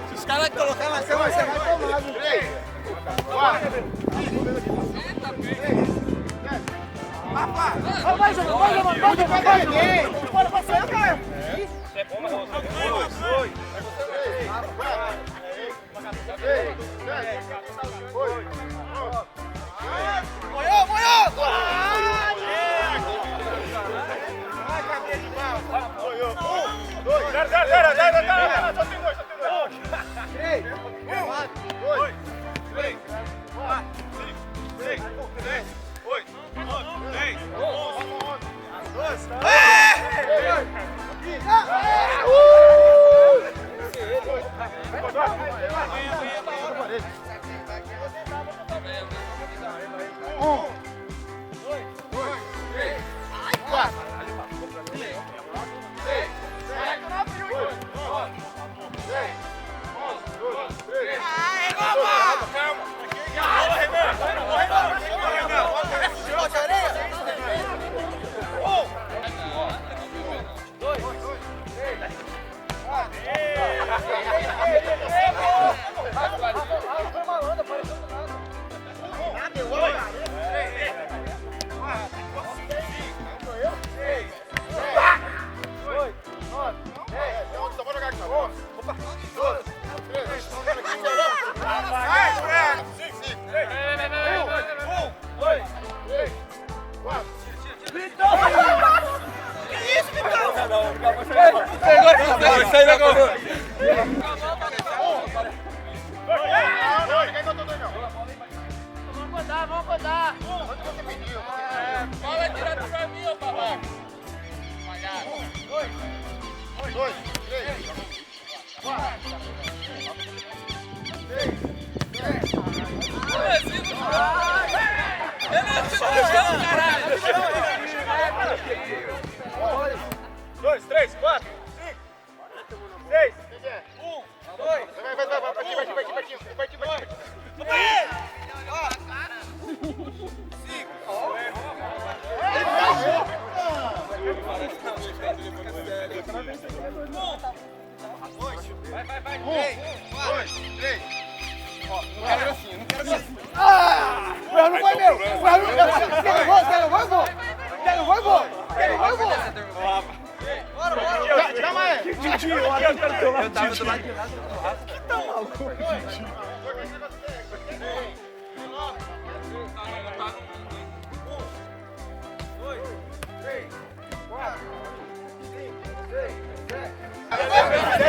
Se os caras colocar na cama, você vai tomar, viu? 3, 4, 5, 6, 7. Vai, João, bora pra frente, cara. É bom, mas 2, 3, 8. Moiou! Vai, cadeia de mal. Moiou. 2, 0, só tem 2. 3, 4, 2, 3, 4, 5, 6, 7, 8, 9, 10, 11, 12. Vamos rodar. Onde você pediu? Bola direto pra mim, ô babaca. 2, 3, 4, 6, 7. Eu não te deixando, caralho. 2, 3, 4, 5, 6, 1, 2. Vai, partiu. Vai. 1, 2, 3. Ó, não quero assim. Ah! O erro não foi meu. Quero vou. Bora. Chama ele. Didi, eu tava do lado de lá do Rafa. Que tá maluco, Didi?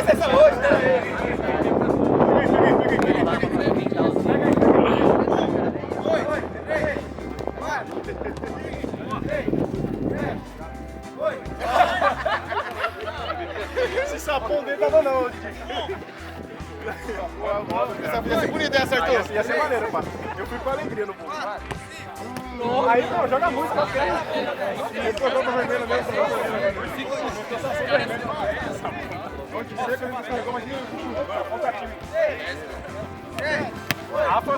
Essa hoje, esse sapão dele tava não, Didi. Ia ser bonita essa, Arthur. Ia ser maneiro, pá. Eu fui com alegria no bolo. Aí, não, joga muito, tá feio. Esse cordão vermelho mesmo. Onde chega, ele descarregou, mas olha o gatinho. Rafa.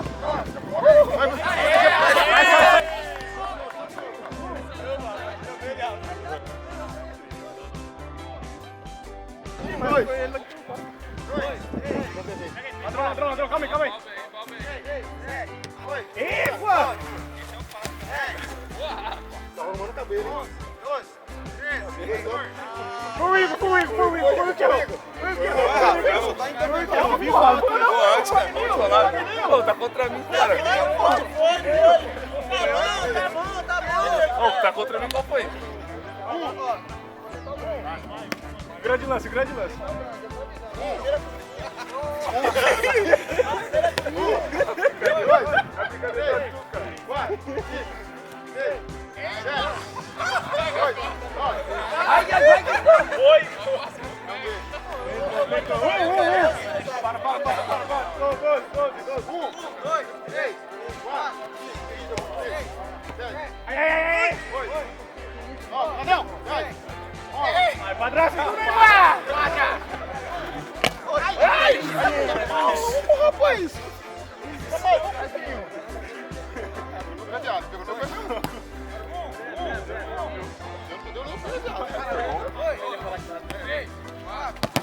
Ladrão, calma aí. Epa! Tá arrumando o cabelo. 12, 13, 14. Tá contra mim, cara. Tá contra mim, qual foi? Grande lance. Para. Dois. 2, 3, 4, 5, 6, 7. Ai. Ó, Anel, vai. Vai pra trás. Ai! Rapaz! Tá maluco, Pedrinho? Viado, pegou no pé. Não deu não, viado. 2, 3, 4.